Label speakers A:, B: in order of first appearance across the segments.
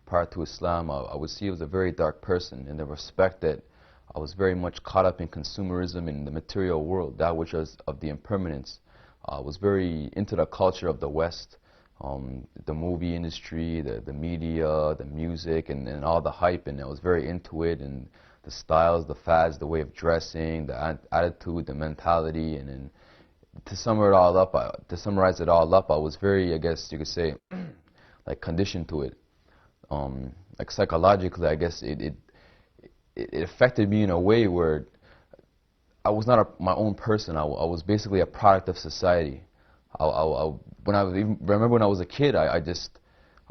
A: prior to Islam, I would see I was a very dark person in the respect that I was very much caught up in consumerism in the material world, that which was of the impermanence. I was very into the culture of the West, the movie industry, the media, the music, and all the hype, and I was very into it, and the styles, the fads, the way of dressing, the attitude, the mentality, and to summarize it all up, I was very, I guess you could say, like conditioned to it. Like psychologically, I guess it affected me in a way where I was not my own person. I was basically a product of society. Remember when I was a kid, I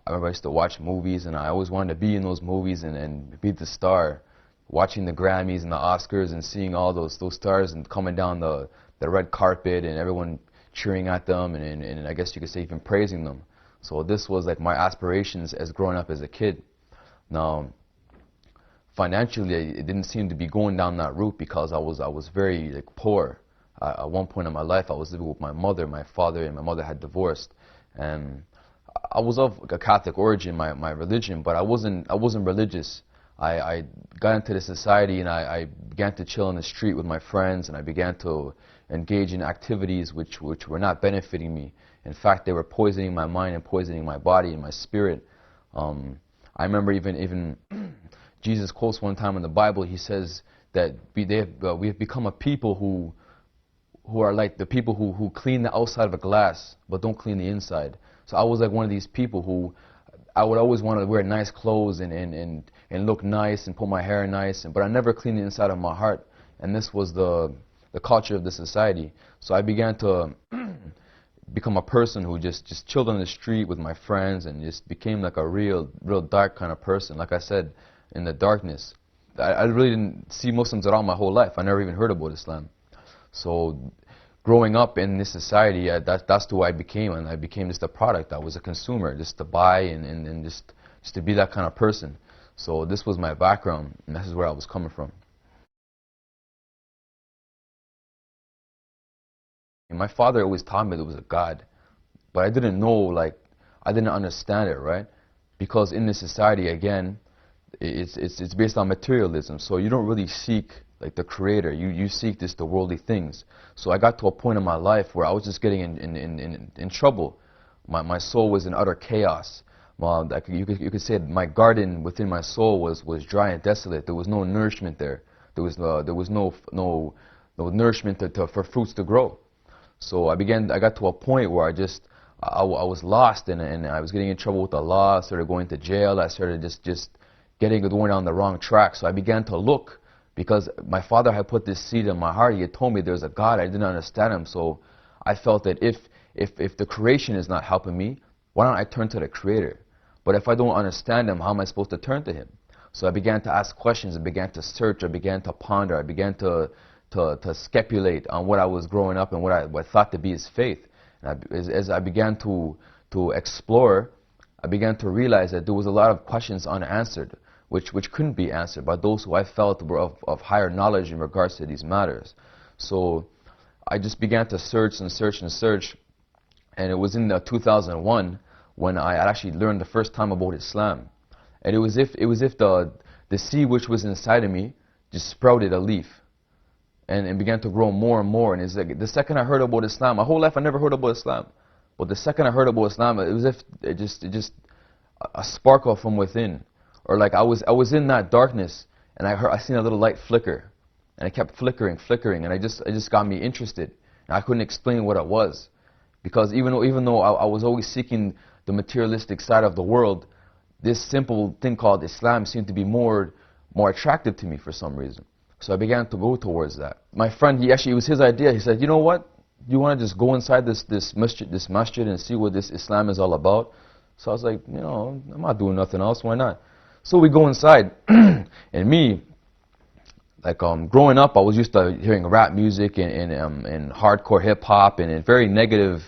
A: remember I used to watch movies, and I always wanted to be in those movies and be the star. Watching the Grammys and the Oscars and seeing all those stars and coming down the red carpet and everyone cheering at them and I guess you could say even praising them. So this was like my aspirations as growing up as a kid. Now, financially, it didn't seem to be going down that route because I was very like poor. At one point in my life, I was living with my mother. My father and my mother had divorced, and I was of a Catholic origin, my religion, but I wasn't religious. I got into the society and I began to chill on the street with my friends, and I began to engage in activities which were not benefiting me. In fact, they were poisoning my mind and poisoning my body and my spirit. I remember even Jesus quotes one time in the Bible. He says that we have become a people who are like the people who clean the outside of a glass but don't clean the inside. So I was like one of these people who I would always want to wear nice clothes and look nice and put my hair nice, but I never cleaned the inside of my heart. And this was the culture of the society. So I began to become a person who just chilled on the street with my friends and just became like a real dark kind of person. Like I said, in the darkness. I really didn't see Muslims at all my whole life. I never even heard about Islam. So growing up in this society, that's who I became, and I became just a product. I was a consumer, just to buy and just to be that kind of person. So this was my background, and this is where I was coming from. And my father always taught me there was a God, but I didn't know, like, I didn't understand it, right? Because in this society, again, it's based on materialism, so you don't really seek like the creator. You seek the worldly things. So I got to a point in my life where I was just getting in trouble. My soul was in utter chaos. Well, you could say my garden within my soul was dry and desolate. There was no nourishment there. There was no nourishment for fruits to grow. So I got to a point where I was lost, and I was getting in trouble with the law. I started going to jail. I started just going down the wrong track. So I began to look, because my father had put this seed in my heart. He had told me there's a God. I didn't understand him. So I felt that if the creation is not helping me, why don't I turn to the creator? But if I don't understand him, how am I supposed to turn to him? So I began to ask questions. I began to search. I began to ponder. I began to speculate on what I was growing up and what I thought to be his faith. And as I began to explore, I began to realize that there was a lot of questions unanswered, which couldn't be answered by those who I felt were of higher knowledge in regards to these matters. So I just began to search and search and search, and it was in 2001 when I actually learned the first time about Islam. And it was if the seed which was inside of me just sprouted a leaf and began to grow more and more. And it's like the second I heard about Islam, my whole life I never heard about Islam, but the second I heard about Islam, it was as if it just a sparkle from within. Or like I was in that darkness, and I seen a little light flicker, and it kept flickering, and it just got me interested. And I couldn't explain what it was, because even though I was always seeking the materialistic side of the world, this simple thing called Islam seemed to be more attractive to me for some reason. So I began to go towards that. My friend, it was his idea. He said, you know what? You want to just go inside this masjid and see what this Islam is all about? So I was like, I'm not doing nothing else. Why not? So we go inside, and me, like growing up, I was used to hearing rap music and hardcore hip hop and very negative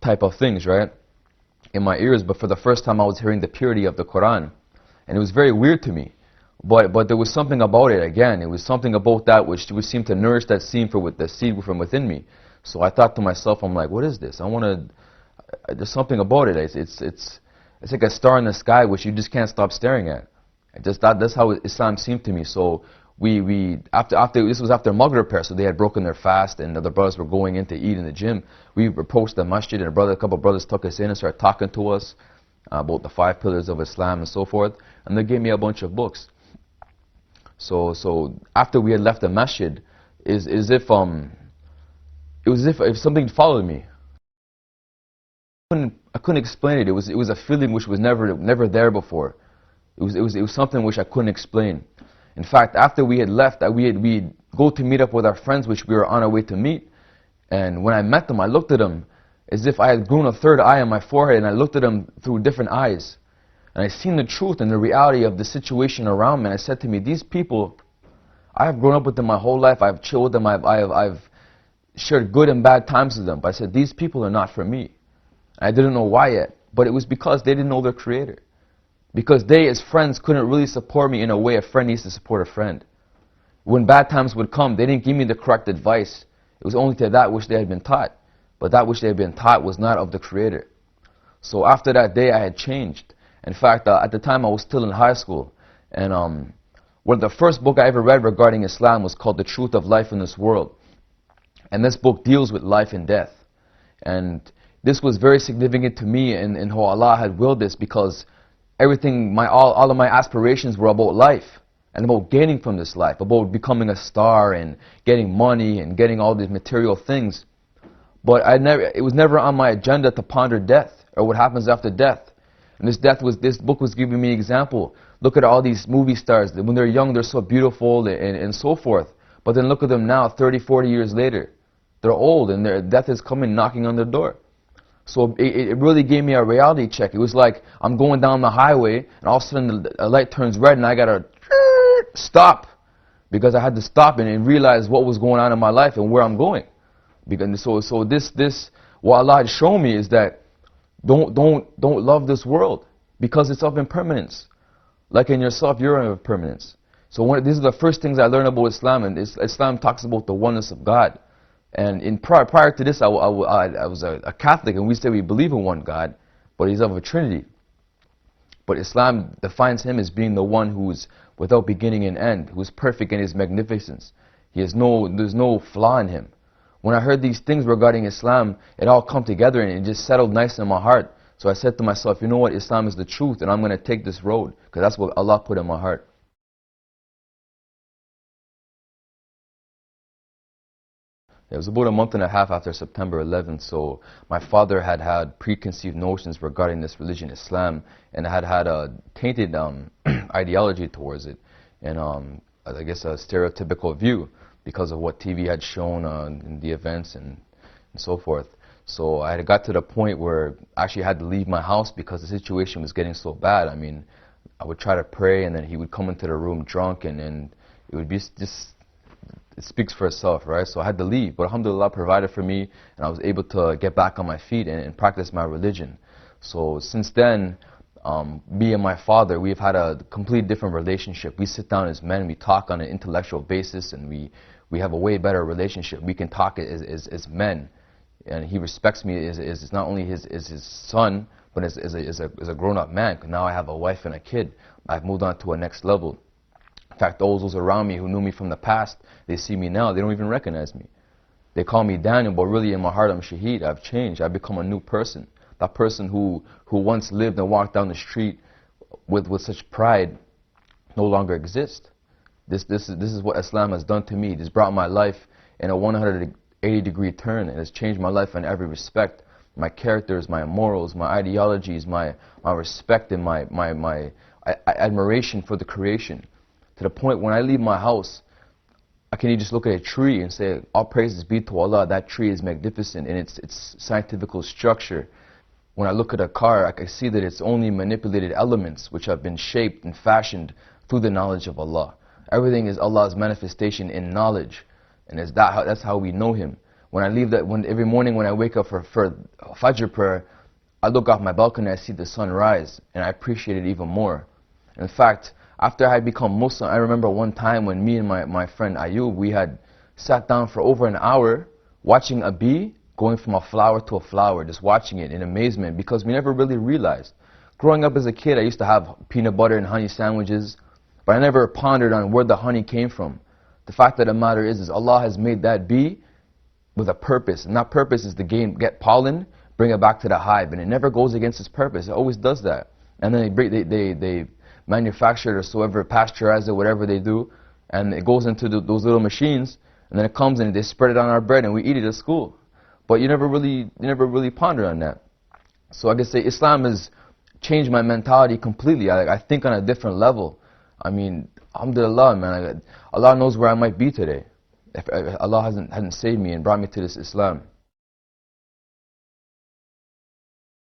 A: type of things, right, in my ears. But for the first time, I was hearing the purity of the Quran, and it was very weird to me. But there was something about it. Again, it was something about that which seemed to nourish that seed from within me. So I thought to myself, I'm like, what is this? There's something about it. it's like a star in the sky which you just can't stop staring at. That's how Islam seemed to me. So after this was after Maghrib prayer, so they had broken their fast and the other brothers were going in to eat in the gym. We approached the masjid and a couple of brothers took us in and started talking to us about the 5 pillars of Islam and so forth, and they gave me a bunch of books. So after we had left the masjid, it was as if something followed me. I couldn't explain it. It was a feeling which was never there before. It was something which I couldn't explain. In fact, after we had left, we'd go to meet up with our friends, which we were on our way to meet. And when I met them, I looked at them as if I had grown a third eye on my forehead, and I looked at them through different eyes. And I seen the truth and the reality of the situation around me. And I said to me, these people, I have grown up with them my whole life. I've chilled with them. I've shared good and bad times with them. But I said, these people are not for me. And I didn't know why yet. But it was because they didn't know their Creator. Because they, as friends, couldn't really support me in a way a friend needs to support a friend. When bad times would come, they didn't give me the correct advice. It was only to that which they had been taught. But that which they had been taught was not of the Creator. So after that day, I had changed. In fact, at the time, I was still in high school. And the first book I ever read regarding Islam was called The Truth of Life in This World. And this book deals with life and death. And this was very significant to me in how Allah had willed this, because everything, all of my aspirations were about life and about gaining from this life, about becoming a star and getting money and getting all these material things. But it was never on my agenda to ponder death or what happens after death. And this book was giving me an example. Look at all these movie stars. When they're young, they're so beautiful and so forth. But then look at them now, 30, 40 years later. They're old and their death is coming knocking on their door. So it really gave me a reality check. It was like I'm going down the highway and all of a sudden the light turns red and I got to stop, because I had to stop and realize what was going on in my life and where I'm going. So this what Allah had shown me is that don't love this world, because it's of impermanence. Like in yourself, you're of impermanence. So these are the first things I learned about Islam, and Islam talks about the oneness of God. And prior to this, I was a Catholic, and we say we believe in one God, but He's of a Trinity. But Islam defines Him as being the one who's without beginning and end, who's perfect in His magnificence. There's no flaw in Him. When I heard these things regarding Islam, it all come together and it just settled nice in my heart. So I said to myself, you know what, Islam is the truth, and I'm going to take this road, because that's what Allah put in my heart. It was about a month and a half after September 11th, so my father had preconceived notions regarding this religion, Islam, and had a tainted ideology towards it, and I guess a stereotypical view because of what TV had shown in the events and so forth. So I had got to the point where I actually had to leave my house because the situation was getting so bad. I mean, I would try to pray, and then he would come into the room drunk, and it would be just, it speaks for itself, right? So I had to leave, but alhamdulillah provided for me, and I was able to get back on my feet and practice my religion. So since then, me and my father, we've had a completely different relationship. We sit down as men, we talk on an intellectual basis, and we have a way better relationship. We can talk as men, and he respects me as not only as his son, but as a grown-up man. Now I have a wife and a kid. I've moved on to a next level. In fact, those around me who knew me from the past, they see me now, they don't even recognize me. They call me Daniel, but really in my heart I'm Shaheed. I've changed. I've become a new person. That person who once lived and walked down the street with such pride no longer exists. This is what Islam has done to me. It's brought my life in a 180-degree turn, and has changed my life in every respect. My characters, my morals, my ideologies, my respect, and my admiration for the creation. To the point when I leave my house, I can just look at a tree and say, all praises be to Allah, that tree is magnificent in its scientific structure. When I look at a car, I can see that it's only manipulated elements which have been shaped and fashioned through the knowledge of Allah. Everything is Allah's manifestation in knowledge, and that's how we know Him. When I leave every morning when I wake up for Fajr prayer, I look off my balcony and I see the sun rise, and I appreciate it even more. In fact, after I had become Muslim, I remember one time when me and my friend Ayub, we had sat down for over an hour watching a bee going from a flower to a flower, just watching it in amazement, because we never really realized. growing up as a kid, I used to have peanut butter and honey sandwiches, but I never pondered on where the honey came from. The fact of the matter is Allah has made that bee with a purpose, and that purpose is to get pollen, bring it back to the hive, and it never goes against its purpose. It always does that. And then they manufacture it or so ever, pasteurize it, whatever they do, and it goes into those little machines, and then it comes and they spread it on our bread and we eat it at school. But you never really ponder on that. So I could say Islam has changed my mentality completely. I think on a different level. I mean, alhamdulillah, man. Allah knows where I might be today if Allah hadn't saved me and brought me to this Islam.